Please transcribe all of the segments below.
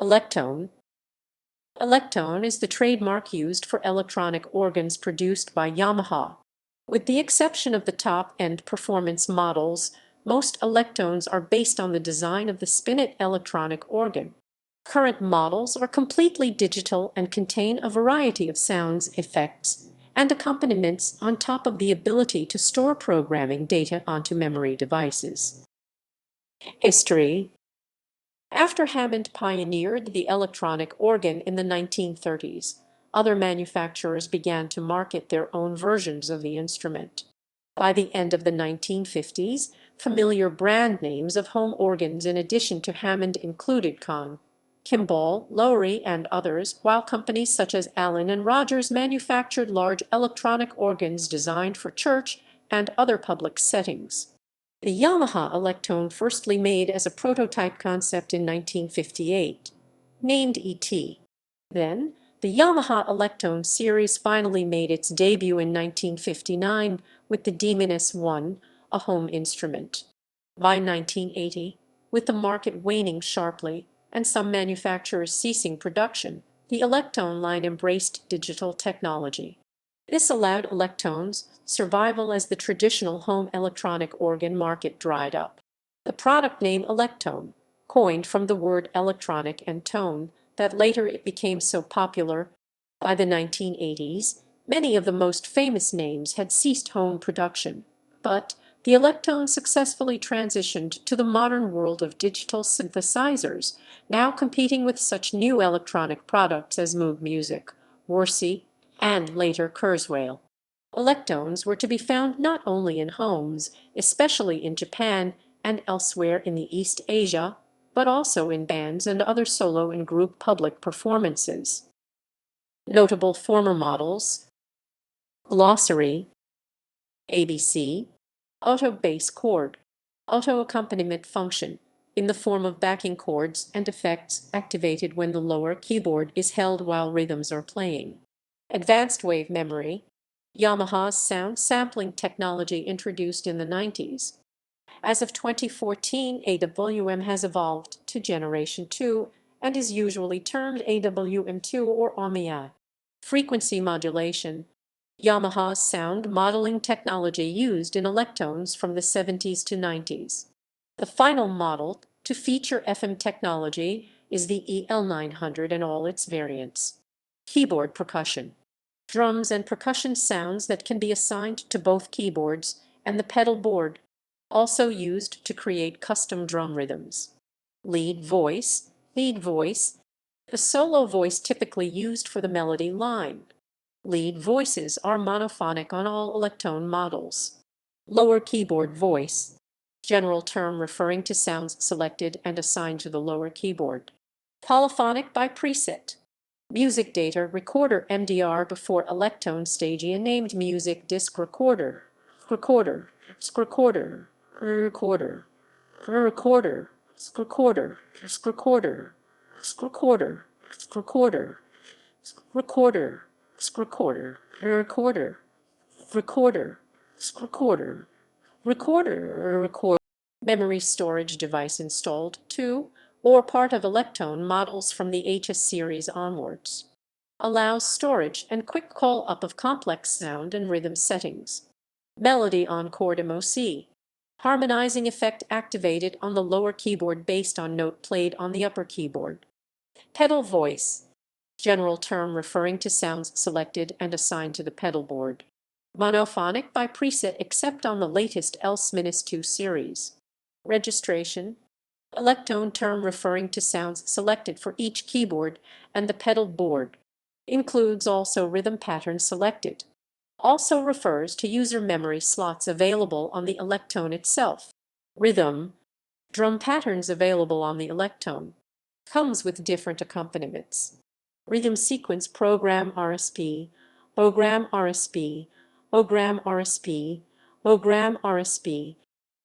Electone. Electone is the trademark used for electronic organs produced by Yamaha. With the exception of the top-end performance models, most Electones are based on the design of the spinet electronic organ. Current models are completely digital and contain a variety of sounds, effects, and accompaniments on top of the ability to store programming data onto memory devices. History. After Hammond pioneered the electronic organ in the 1930s, other manufacturers began to market their own versions of the instrument. By the end of the 1950s, familiar brand names of home organs in addition to Hammond included Kahn, Kimball, Lowrey, and others, while companies such as Allen and Rogers manufactured large electronic organs designed for church and other public settings. The Yamaha Electone firstly made as a prototype concept in 1958, named ET. Then, the Yamaha Electone series finally made its debut in 1959 with the Demon S1, a home instrument. By 1980, with the market waning sharply and some manufacturers ceasing production, the Electone line embraced digital technology. This allowed Electones survival as the traditional home electronic organ market dried up. The product name Electone, coined from the word electronic and tone, that later it became so popular. By the 1980s, many of the most famous names had ceased home production, but the Electone successfully transitioned to the modern world of digital synthesizers, now competing with such new electronic products as Moog Music, Worcy, and later Kurzweil. Electones were to be found not only in homes, especially in Japan and elsewhere in the East Asia, but also in bands and other solo and group public performances. Notable former models: Glossary, ABC, auto bass chord, auto accompaniment function, in the form of backing chords and effects activated when the lower keyboard is held while rhythms are playing. Advanced wave memory, Yamaha's sound sampling technology introduced in the 90s. As of 2014, AWM has evolved to Generation 2 and is usually termed AWM2 or OMIA. Frequency modulation, Yamaha's sound modeling technology used in Electones from the 70s to 90s. The final model to feature FM technology is the EL900 and all its variants. Keyboard percussion, drums and percussion sounds that can be assigned to both keyboards and the pedal board, also used to create custom drum rhythms. Lead voice, the solo voice typically used for the melody line. Lead voices are monophonic on all Electone models. Lower keyboard voice, general term referring to sounds selected and assigned to the lower keyboard. Polyphonic by preset. Music data recorder MDR before Electone Stagia named music disc recorder, recorder, recorder, recorder, recorder, recorder, recorder, recorder, recorder, recorder, recorder, recorder, recorder, recorder, recorder, recorder. Memory storage device installed to or part of Electone models from the HS series onwards. Allows storage and quick call-up of complex sound and rhythm settings. Melody on chord MOC. Harmonizing effect activated on the lower keyboard based on note played on the upper keyboard. Pedal voice, general term referring to sounds selected and assigned to the pedal board. Monophonic by preset except on the latest Els-2 series. Registration, Electone term referring to sounds selected for each keyboard and the pedal board. Includes also rhythm pattern selected. Also refers to user memory slots available on the Electone itself. Rhythm, drum patterns available on the Electone. Comes with different accompaniments. Rhythm sequence program RSP, program RSP, program RSP, program RSP.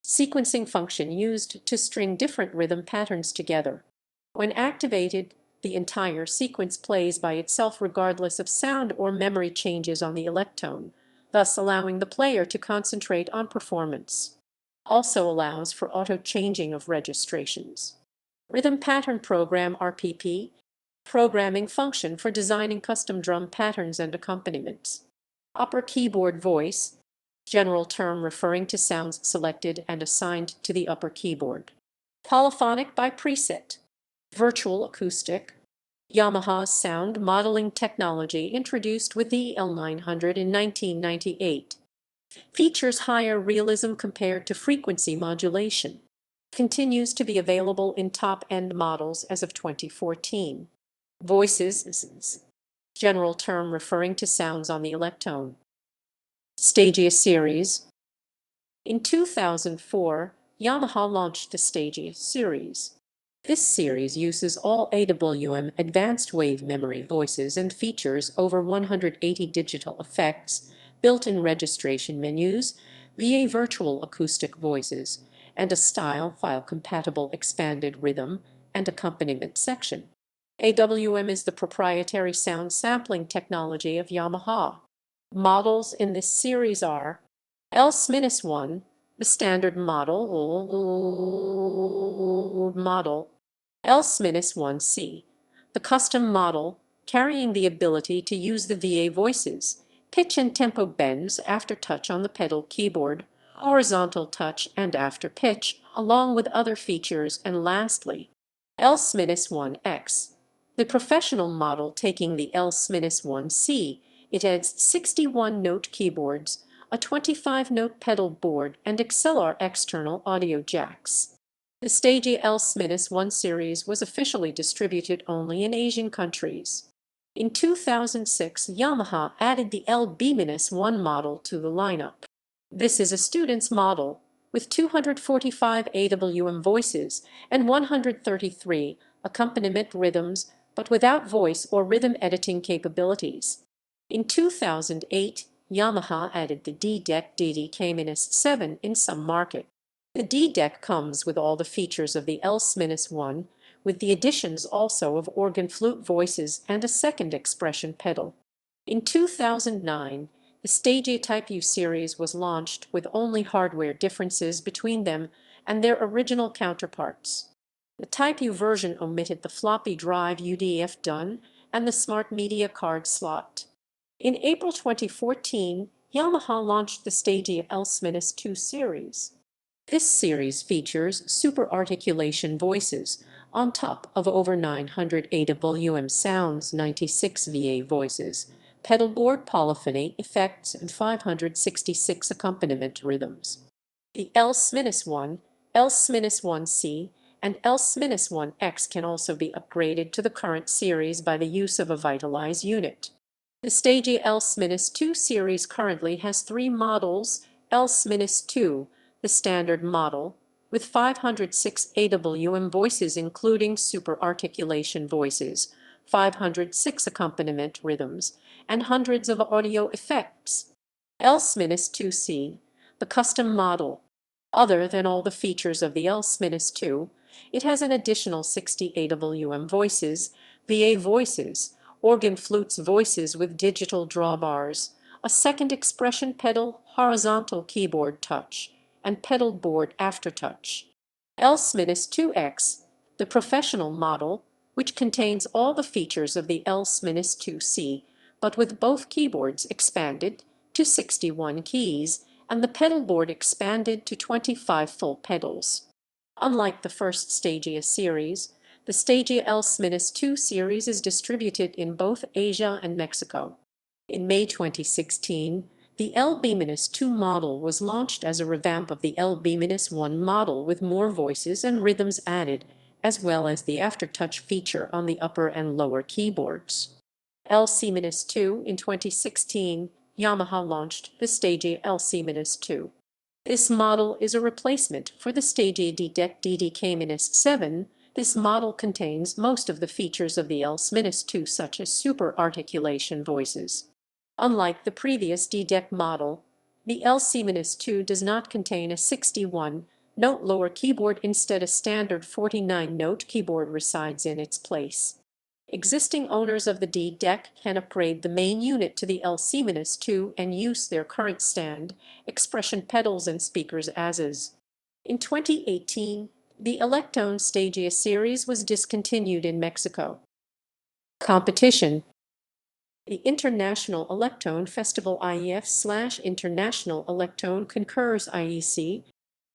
Sequencing function used to string different rhythm patterns together. When activated, the entire sequence plays by itself regardless of sound or memory changes on the Electone, thus allowing the player to concentrate on performance. Also allows for auto-changing of registrations. Rhythm Pattern Program RPP, programming function for designing custom drum patterns and accompaniments. Upper keyboard voice, general term referring to sounds selected and assigned to the upper keyboard. Polyphonic by preset. Virtual acoustic. Yamaha's sound modeling technology introduced with the L900 in 1998. Features higher realism compared to frequency modulation. Continues to be available in top-end models as of 2014. Voices, general term referring to sounds on the Electone. Stagia series. In 2004, Yamaha launched the Stagia series. This series uses all AWM advanced wave memory voices and features over 180 digital effects, built-in registration menus, VA virtual acoustic voices, and a style file-compatible expanded rhythm and accompaniment section. AWM is the proprietary sound sampling technology of Yamaha. Models in this series are L-1, the standard model, L-1C, the custom model, carrying the ability to use the VA voices, pitch and tempo bends after touch on the pedal keyboard, horizontal touch and after pitch, along with other features, and lastly, L-1X, the professional model taking the L-1C. It adds 61-note keyboards, a 25-note pedal board, and XLR external audio jacks. The Stagia L-1 series was officially distributed only in Asian countries. In 2006, Yamaha added the L-1 model to the lineup. This is a student's model with 245 AWM voices and 133 accompaniment rhythms, but without voice or rhythm editing capabilities. In 2008, Yamaha added the D-Deck DD-7 in some markets. The D-Deck comes with all the features of the L-1, with the additions also of organ flute voices and a second expression pedal. In 2009, the Stagia Type U series was launched with only hardware differences between them and their original counterparts. The Type U version omitted the floppy drive UDF DUN and the smart media card slot. In April 2014, Yamaha launched the Stagia L-2 series. This series features super articulation voices on top of over 900 AWM sounds, 96 VA voices, pedalboard polyphony effects, and 566 accompaniment rhythms. The L-1, L-1C, and L-1X can also be upgraded to the current series by the use of a Vitalize unit. The Stagia L-2 series currently has 3 models: L-2, the standard model, with 506 AWM voices including super articulation voices, 506 accompaniment rhythms, and hundreds of audio effects. L-2C, the custom model. Other than all the features of the L-2, it has an additional 60 AWM voices, VA voices, organ flutes voices with digital drawbars, a second expression pedal, horizontal keyboard touch, and pedal board aftertouch. L-2X, the professional model, which contains all the features of the L-2C, but with both keyboards expanded to 61 keys and the pedal board expanded to 25 full pedals. Unlike the first Stagia series, the Stagia L-2 series is distributed in both Asia and Mexico. In May 2016, the L-2 model was launched as a revamp of the L-1 model with more voices and rhythms added, as well as the aftertouch feature on the upper and lower keyboards. L-2 in 2016, Yamaha launched the Stagia L-2. This model is a replacement for the Stagia D-Deck DD-7. This model contains most of the features of the L-2, such as super articulation voices. Unlike the previous D-Deck model, the L-2 does not contain a 61-note lower keyboard. Instead, a standard 49-note keyboard resides in its place. Existing owners of the D-Deck can upgrade the main unit to the L-2 and use their current stand, expression pedals, and speakers as is. In 2018, The Electone Stagia series was discontinued in Mexico. Competition. The International Electone Festival IEF/International Electone concurs IEC.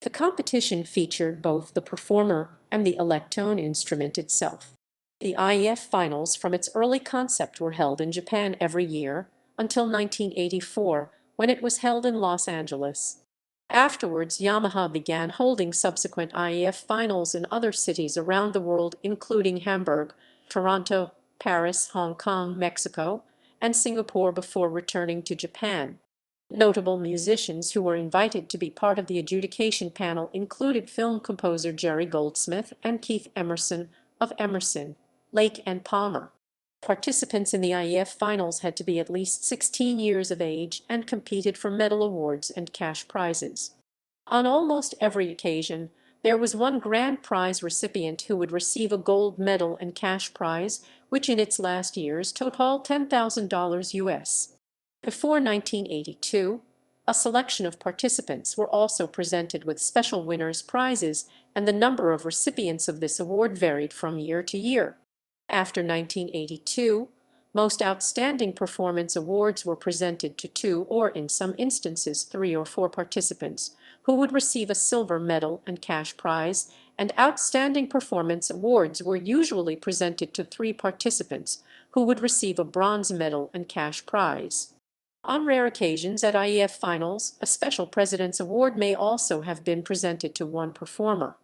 The competition featured both the performer and the Electone instrument itself. The IEF finals from its early concept were held in Japan every year until 1984, when it was held in Los Angeles. Afterwards, Yamaha began holding subsequent IEF finals in other cities around the world, including Hamburg, Toronto, Paris, Hong Kong, Mexico, and Singapore, before returning to Japan. Notable musicians who were invited to be part of the adjudication panel included film composer Jerry Goldsmith and Keith Emerson of Emerson, Lake and Palmer. Participants in the IEF finals had to be at least 16 years of age and competed for medal awards and cash prizes. On almost every occasion, there was one grand prize recipient who would receive a gold medal and cash prize, which in its last years totaled $10,000 US. Before 1982, a selection of participants were also presented with special winners' prizes, and the number of recipients of this award varied from year to year. After 1982, most outstanding performance awards were presented to two, or in some instances 3 or 4 participants, who would receive a silver medal and cash prize, and outstanding performance awards were usually presented to 3 participants, who would receive a bronze medal and cash prize. On rare occasions at IEF finals, a special President's Award may also have been presented to one performer.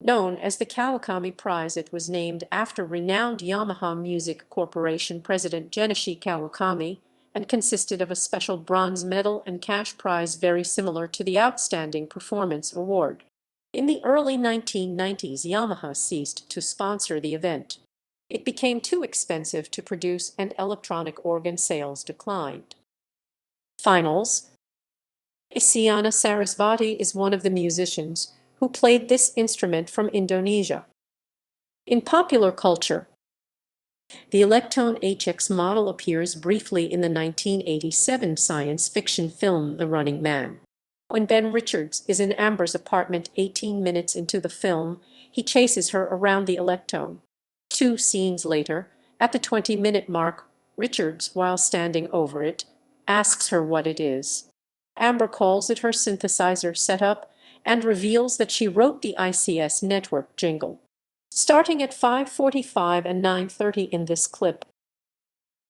Known as the Kawakami Prize, it was named after renowned Yamaha Music Corporation President Genichi Kawakami, and consisted of a special bronze medal and cash prize very similar to the Outstanding Performance Award. In the early 1990s, Yamaha ceased to sponsor the event. It became too expensive to produce, and electronic organ sales declined. Finals. Isyana Sarasvati is one of the musicians who played this instrument from Indonesia. In popular culture, the Electone HX model appears briefly in the 1987 science fiction film The Running Man. When Ben Richards is in Amber's apartment 18 minutes into the film, he chases her around the Electone. 2 scenes later, at the 20-minute mark, Richards, while standing over it, asks her what it is. Amber calls it her synthesizer setup and reveals that she wrote the ICS network jingle. Starting at 5:45 and 9:30 in this clip,